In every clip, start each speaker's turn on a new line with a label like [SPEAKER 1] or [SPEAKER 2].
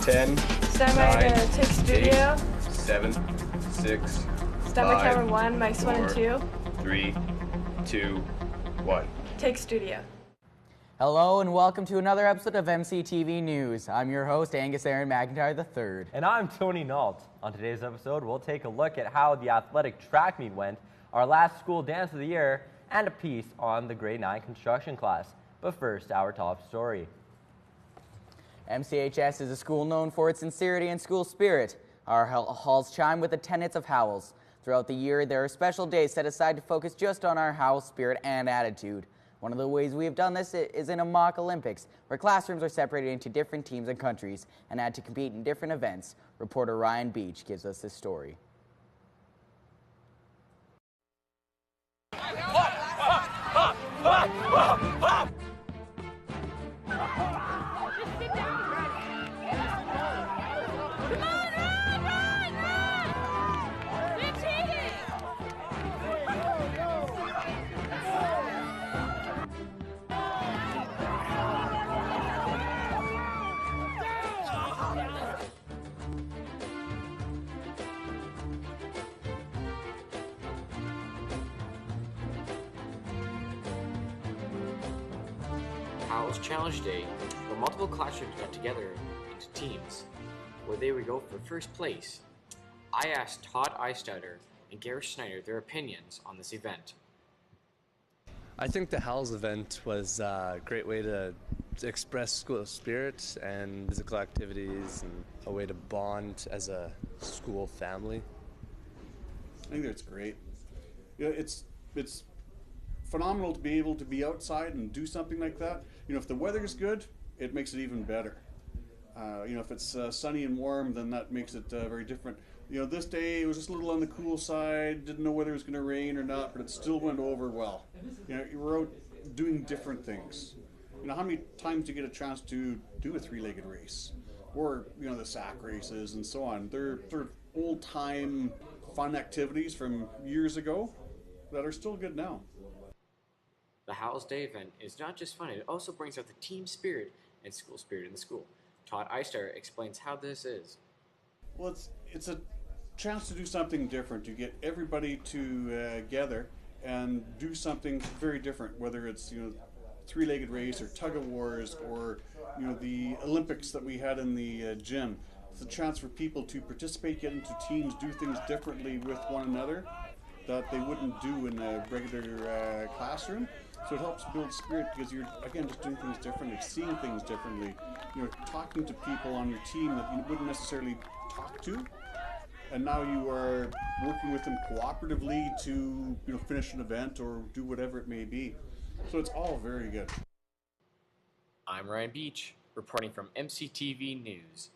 [SPEAKER 1] Ten.
[SPEAKER 2] Start my Take Studio.
[SPEAKER 1] 7, 6.
[SPEAKER 2] Start my camera 1, mics 1 and 2.
[SPEAKER 1] 3, 2, 1.
[SPEAKER 2] Take Studio.
[SPEAKER 3] Hello and welcome to another episode of MCTV News. I'm your host, Angus Aaron McIntyre III.
[SPEAKER 4] And I'm Tony Nault. On today's episode, we'll take a look at how the athletic track meet went, our last school dance of the year, and a piece on the grade 9 construction class. But first, our top story.
[SPEAKER 3] MCHS is a school known for its sincerity and school spirit. Our halls chime with attendance of Howls. Throughout the year, there are special days set aside to focus just on our Howl spirit and attitude. One of the ways we have done this is in a mock Olympics, where classrooms are separated into different teams and countries and had to compete in different events. Reporter Ryan Beach gives us this story.
[SPEAKER 5] Howl's Challenge Day, where multiple classrooms got together into teams, where they would go for first place. I asked Todd Eistutter and Gareth Schneider their opinions on this event.
[SPEAKER 6] I think the Howls event was a great way to express school spirit and physical activities and a way to bond as a school family.
[SPEAKER 7] I think that's great. You know, it's phenomenal to be able to be outside and do something like that. You know, if the weather's good, it makes it even better. You know, if it's sunny and warm, then that makes it very different. You know, this day it was just a little on the cool side, didn't know whether it was going to rain or not, but it still went over well. You know, you were out doing different things. You know, how many times do you get a chance to do a three-legged race? Or, you know, the sack races and so on. They're sort of old-time fun activities from years ago that are still good now.
[SPEAKER 5] The Howl's Day event is not just fun, it also brings out the team spirit and school spirit in the school. Todd Eistutter explains how this is.
[SPEAKER 7] Well, it's a chance to do something different, to get everybody together and do something very different, whether it's, you know, three-legged race or tug of wars or, you know, the Olympics that we had in the gym. It's a chance for people to participate, get into teams, do things differently with one another that they wouldn't do in a regular classroom. So it helps build spirit because you're, again, just doing things differently, seeing things differently, you know, talking to people on your team that you wouldn't necessarily talk to. And now you are working with them cooperatively to, you know, finish an event or do whatever it may be. So it's all very good.
[SPEAKER 5] I'm Ryan Beach, reporting from MCTV News.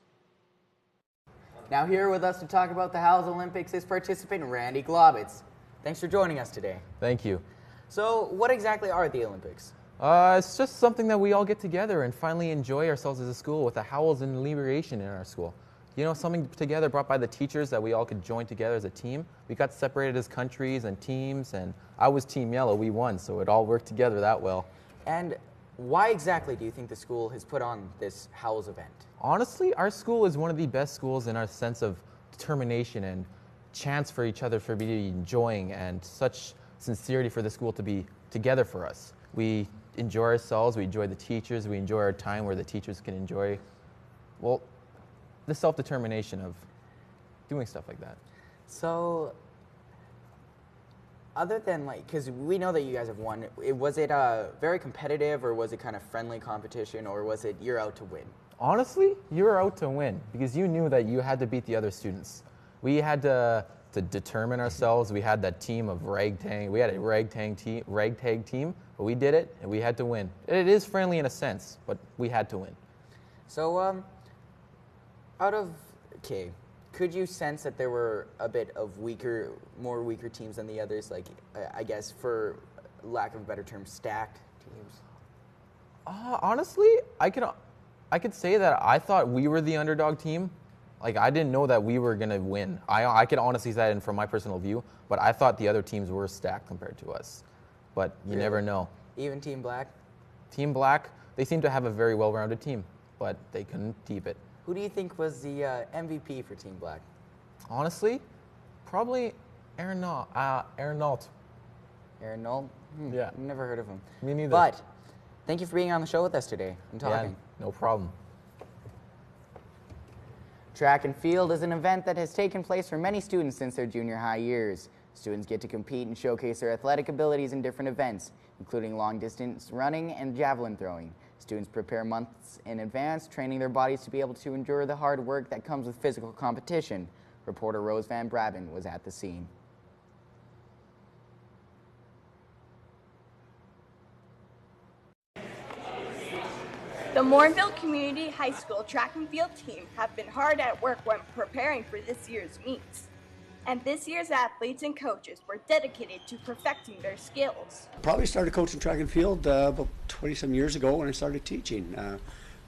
[SPEAKER 3] Now here with us to talk about the Howls Olympics is participant Randy Globitz. Thanks for joining us today.
[SPEAKER 8] Thank you.
[SPEAKER 3] So what exactly are the Olympics?
[SPEAKER 8] It's just something that we all get together and finally enjoy ourselves as a school with the Howls and Liberation in our school. You know, something together brought by the teachers that we all could join together as a team. We got separated as countries and teams, and I was Team Yellow. We won, so it all worked together that well.
[SPEAKER 3] And why exactly do you think the school has put on this Howls event?
[SPEAKER 8] Honestly, our school is one of the best schools in our sense of determination and chance for each other for be enjoying and such sincerity for the school to be together for us. We enjoy ourselves, we enjoy the teachers, we enjoy our time where the teachers can enjoy, well, the self-determination of doing stuff like that.
[SPEAKER 3] So, other than because we know that you guys have won, was it very competitive or was it kind of friendly competition or was it you're out to win?
[SPEAKER 8] Honestly, you were out to win because you knew that you had to beat the other students. We had to determine ourselves. We had that team of ragtag. We had a ragtag team, but we did it and we had to win. It is friendly in a sense, but we had to win.
[SPEAKER 3] So, could you sense that there were a bit of more weaker teams than the others? Like, I guess for lack of a better term, stacked teams?
[SPEAKER 8] Honestly, I could say that I thought we were the underdog team. Like, I didn't know that we were going to win. I could honestly say that from my personal view, but I thought the other teams were stacked compared to us. But you never know.
[SPEAKER 3] Even Team Black?
[SPEAKER 8] Team Black, they seem to have a very well-rounded team, but they couldn't keep it.
[SPEAKER 3] Who do you think was the MVP for Team Black?
[SPEAKER 8] Honestly, probably Aaron Nault.
[SPEAKER 3] Aaron Nault?
[SPEAKER 8] Yeah.
[SPEAKER 3] Never heard of him.
[SPEAKER 8] Me neither.
[SPEAKER 3] But thank you for being on the show with us today and talking.
[SPEAKER 8] Yeah, no problem.
[SPEAKER 3] Track and field is an event that has taken place for many students since their junior high years. Students get to compete and showcase their athletic abilities in different events, including long distance running and javelin throwing. Students prepare months in advance, training their bodies to be able to endure the hard work that comes with physical competition. Reporter Rose Van Braben was at the scene.
[SPEAKER 9] The Morinville Community High School track and field team have been hard at work when preparing for this year's meets. And this year's athletes and coaches were dedicated to perfecting their skills.
[SPEAKER 10] Probably started coaching track and field about 20-some years ago when I started teaching.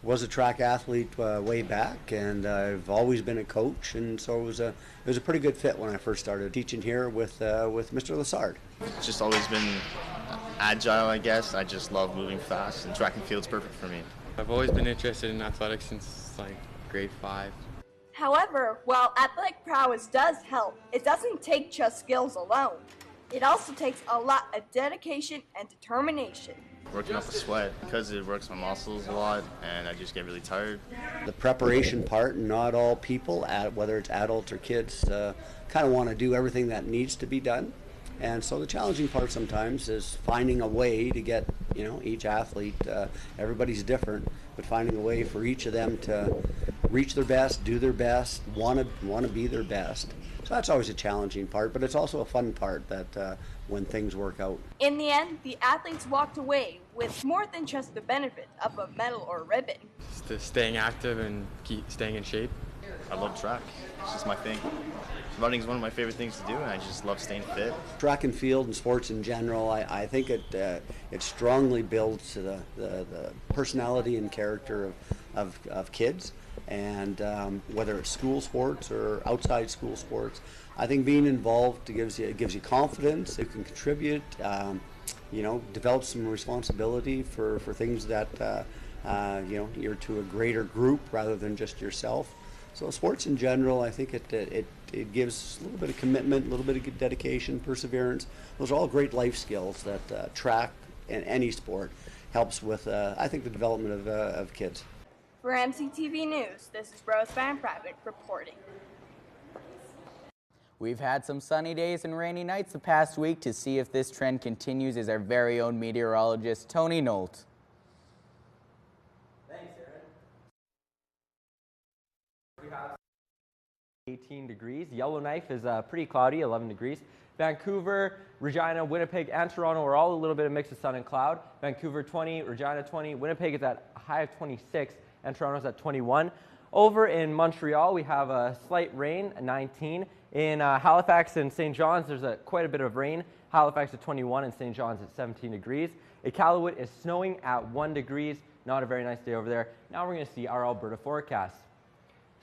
[SPEAKER 10] Was a track athlete way back, and I've always been a coach, and so it was a pretty good fit when I first started teaching here with Mr. Lassard.
[SPEAKER 11] It's just always been agile, I guess. I just love moving fast, and track and field's perfect for me.
[SPEAKER 12] I've always been interested in athletics since like grade 5.
[SPEAKER 9] However, while athletic prowess does help, it doesn't take just skills alone. It also takes a lot of dedication and determination.
[SPEAKER 11] Working up a sweat because it works my muscles a lot, and I just get really tired.
[SPEAKER 10] The preparation part, not all people, whether it's adults or kids, kind of want to do everything that needs to be done. And so the challenging part sometimes is finding a way to get, each athlete, everybody's different, but finding a way for each of them to reach their best, do their best, want to be their best. So that's always a challenging part, but it's also a fun part that when things work out.
[SPEAKER 9] In the end, the athletes walked away with more than just the benefit of a medal or ribbon.
[SPEAKER 12] Just staying active and staying in shape.
[SPEAKER 11] I love track. It's just my thing. Running is one of my favorite things to do, and I just love staying fit.
[SPEAKER 10] Track and field and sports in general, I think it strongly builds the personality and character of kids, and whether it's school sports or outside school sports, I think being involved gives you confidence. It can contribute, develop some responsibility for things that you're to a greater group rather than just yourself. So sports in general, I think it gives a little bit of commitment, a little bit of dedication, perseverance. Those are all great life skills that track and any sport helps with, I think, the development of kids.
[SPEAKER 9] For MCTV News, this is Rose Van Braben reporting.
[SPEAKER 3] We've had some sunny days and rainy nights the past week. To see if this trend continues is our very own meteorologist, Tony Nolt.
[SPEAKER 4] 18 degrees. Yellowknife is pretty cloudy, 11 degrees. Vancouver, Regina, Winnipeg, and Toronto are all a little bit of mix of sun and cloud. Vancouver 20, Regina 20, Winnipeg is at a high of 26, and Toronto's at 21. Over in Montreal, we have a slight rain, 19. In Halifax and St. John's, there's quite a bit of rain. Halifax at 21 and St. John's at 17 degrees. Iqaluit is snowing at 1 degrees. Not a very nice day over there. Now we're going to see our Alberta forecast.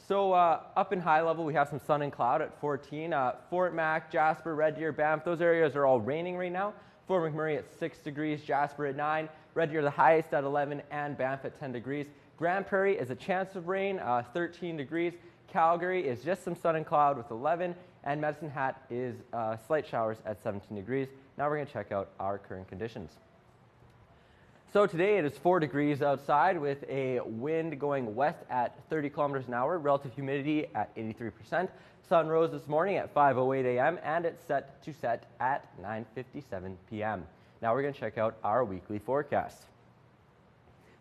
[SPEAKER 4] So up in high level, we have some sun and cloud at 14. Fort Mac, Jasper, Red Deer, Banff, those areas are all raining right now. Fort McMurray at 6 degrees, Jasper at 9, Red Deer the highest at 11, and Banff at 10 degrees. Grand Prairie is a chance of rain, 13 degrees. Calgary is just some sun and cloud with 11, and Medicine Hat is slight showers at 17 degrees. Now we're going to check out our current conditions. So today it is 4 degrees outside with a wind going west at 30 kilometers an hour, relative humidity at 83%. Sun rose this morning at 5:08 a.m. and it's set to set at 9:57 p.m. Now we're going to check out our weekly forecast.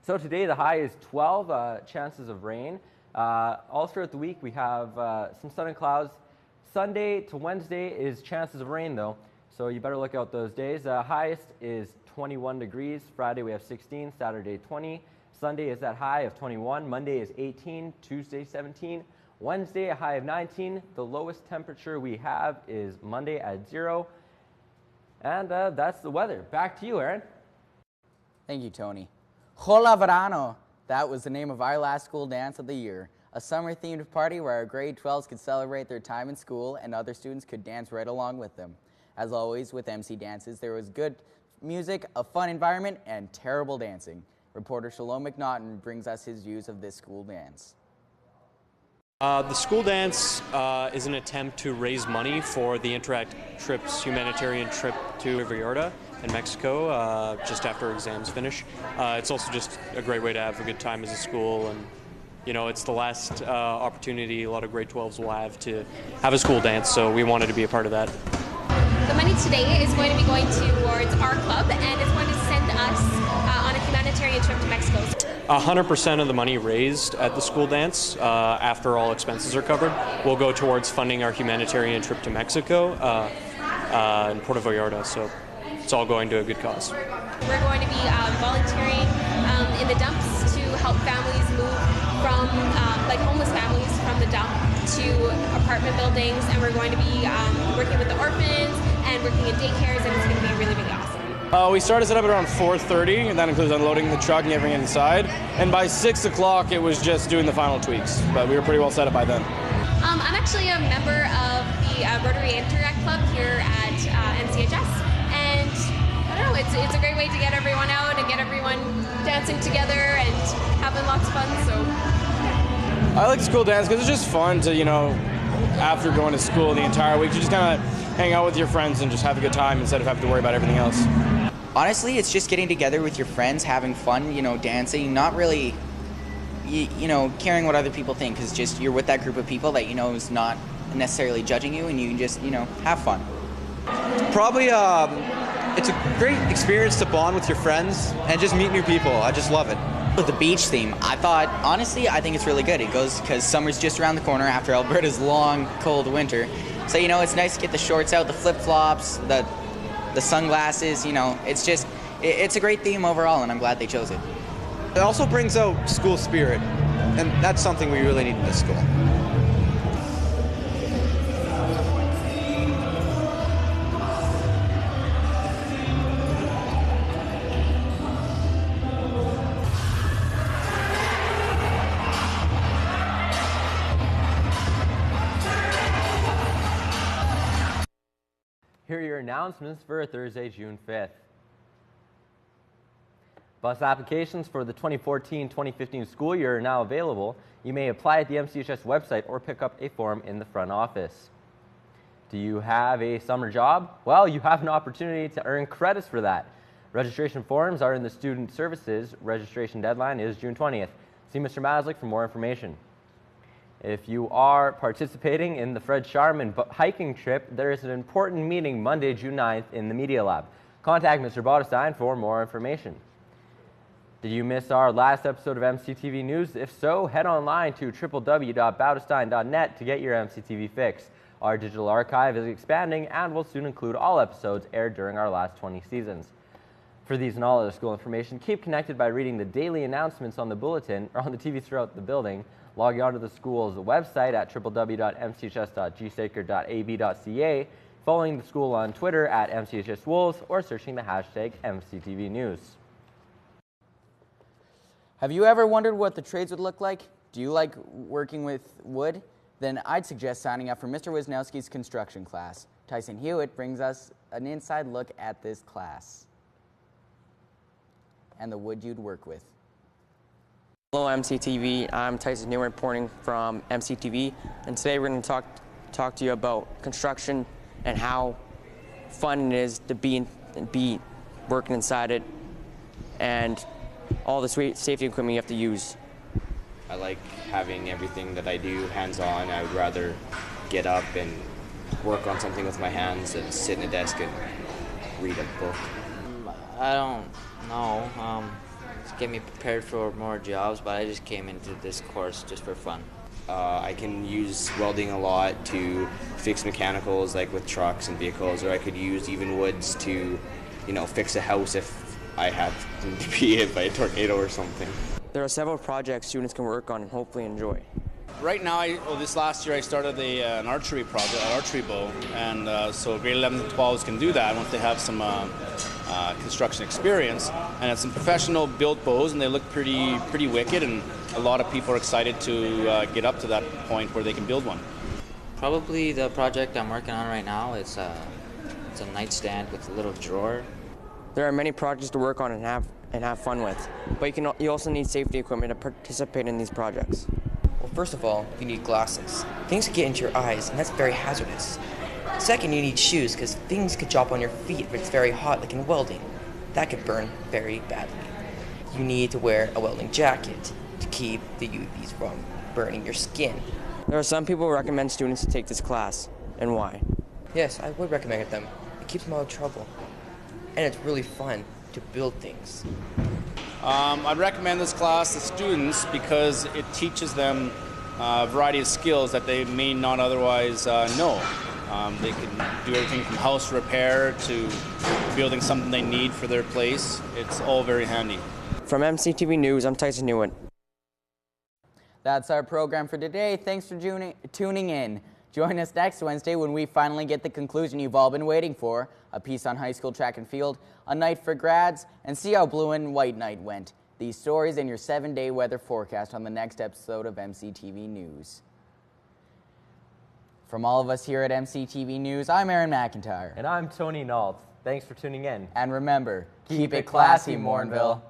[SPEAKER 4] So today the high is 12, chances of rain. All throughout the week we have some sun and clouds. Sunday to Wednesday is chances of rain though, so you better look out those days. Highest is 21 degrees. Friday we have 16, Saturday 20. Sunday is that high of 21. Monday is 18, Tuesday 17. Wednesday a high of 19. The lowest temperature we have is Monday at 0. And that's the weather. Back to you, Aaron.
[SPEAKER 3] Thank you, Tony. Hola Verano. That was the name of our last school dance of the year. A summer-themed party where our grade 12s could celebrate their time in school and other students could dance right along with them. As always, with MC Dances, there was good music, a fun environment, and terrible dancing. Reporter Shalom McNaughton brings us his views of this school dance.
[SPEAKER 13] The school dance is an attempt to raise money for the Interact Trips humanitarian trip to Vallarta in Mexico just after exams finish. It's also just a great way to have a good time as a school, and you know, it's the last opportunity a lot of grade 12s will have to have a school dance, so we wanted to be a part of that.
[SPEAKER 14] The money today is going to be going towards our club, and it's going to send us on a humanitarian trip to Mexico.
[SPEAKER 13] 100% of the money raised at the school dance, after all expenses are covered, will go towards funding our humanitarian trip to Mexico in Puerto Vallarta, so it's all going to a good cause.
[SPEAKER 14] We're going to be volunteering in the dumps to help families move from, like homeless families from the dump to apartment buildings, and we're going to be working with the orphans and working in daycares, and it's going to be really, really awesome.
[SPEAKER 15] We started set up at around 4:30, and that includes unloading the truck and getting it inside. And by 6 o'clock, it was just doing the final tweaks, but we were pretty well set up by then.
[SPEAKER 14] I'm actually a member of the Rotary Interact Club here at MCHS, and I don't know, it's a great way to get everyone out and get everyone dancing together and having lots of fun. So
[SPEAKER 15] I like the school dance because it's just fun to, you know, after going to school the entire week, you just kind of hang out with your friends and just have a good time instead of having to worry about everything else.
[SPEAKER 3] Honestly, it's just getting together with your friends, having fun, you know, dancing, not really, you know, caring what other people think, because just you're with that group of people that you know is not necessarily judging you, and you can just, you know, have fun.
[SPEAKER 16] Probably, it's a great experience to bond with your friends and just meet new people. I just love it.
[SPEAKER 3] With the beach theme, honestly, I think it's really good. It goes because summer's just around the corner after Alberta's long, cold winter. So, you know, it's nice to get the shorts out, the flip-flops, the sunglasses, you know, it's just, it's a great theme overall, and I'm glad they chose it.
[SPEAKER 16] It also brings out school spirit, and that's something we really need in this school.
[SPEAKER 4] Here are your announcements for Thursday, June 5th. Bus applications for the 2014-2015 school year are now available. You may apply at the MCHS website or pick up a form in the front office. Do you have a summer job? Well, you have an opportunity to earn credits for that. Registration forms are in the Student Services. Registration deadline is June 20th. See Mr. Maslick for more information. If you are participating in the Fred Sharman hiking trip, there is an important meeting Monday, June 9th in the Media Lab. Contact Mr. Bottestein for more information. Did you miss our last episode of MCTV News? If so, head online to www.bottestein.net to get your MCTV fix. Our digital archive is expanding and will soon include all episodes aired during our last 20 seasons. For these and all other school information, keep connected by reading the daily announcements on the bulletin or on the TV throughout the building. Log on to the school's website at www.mchs.gsacred.ab.ca, following the school on Twitter at MCHSWolves, or searching the hashtag MCTV News.
[SPEAKER 3] Have you ever wondered what the trades would look like? Do you like working with wood? Then I'd suggest signing up for Mr. Wisnowski's construction class. Tyson Hewitt brings us an inside look at this class and the wood you'd work with.
[SPEAKER 17] Hello MCTV, I'm Tyson Hewitt reporting from MCTV, and today we're going to talk to you about construction and how fun it is to be working inside it and all the safety equipment you have to use.
[SPEAKER 18] I like having everything that I do hands-on. I would rather get up and work on something with my hands than sit in a desk and read a book.
[SPEAKER 19] I don't know. To get me prepared for more jobs, but I just came into this course just for fun.
[SPEAKER 18] I can use welding a lot to fix mechanicals, like with trucks and vehicles, or I could use even woods to, you know, fix a house if I have to be hit by a tornado or something.
[SPEAKER 17] There are several projects students can work on and hopefully enjoy.
[SPEAKER 20] Right now, this last year I started an archery project, an archery bow, and so grade 11s and 12s can do that once they have some construction experience. And it's some professional built bows, and they look pretty wicked, and a lot of people are excited to get up to that point where they can build one.
[SPEAKER 19] Probably the project I'm working on right now is it's a nightstand with a little drawer.
[SPEAKER 17] There are many projects to work on and have fun with, but you also need safety equipment to participate in these projects.
[SPEAKER 21] Well, first of all, you need glasses. Things could get into your eyes, and that's very hazardous. Second, you need shoes, because things could drop on your feet if it's very hot, like in welding. That could burn very badly. You need to wear a welding jacket to keep the UVs from burning your skin.
[SPEAKER 17] There are some people who recommend students to take this class, and why?
[SPEAKER 21] Yes, I would recommend it them. It keeps them out of trouble. And it's really fun to build things.
[SPEAKER 20] I'd recommend this class to students because it teaches them a variety of skills that they may not otherwise know. They can do everything from house repair to building something they need for their place. It's all very handy.
[SPEAKER 17] From MCTV News, I'm Tyson Newitt.
[SPEAKER 3] That's our program for today. Thanks for tuning in. Join us next Wednesday when we finally get the conclusion you've all been waiting for, a piece on high school track and field, a night for grads, and see how blue and white night went. These stories and your 7-day weather forecast on the next episode of MCTV News. From all of us here at MCTV News, I'm Aaron McIntyre.
[SPEAKER 4] And I'm Tony Nault. Thanks for tuning in.
[SPEAKER 3] And remember, keep it classy, Morinville.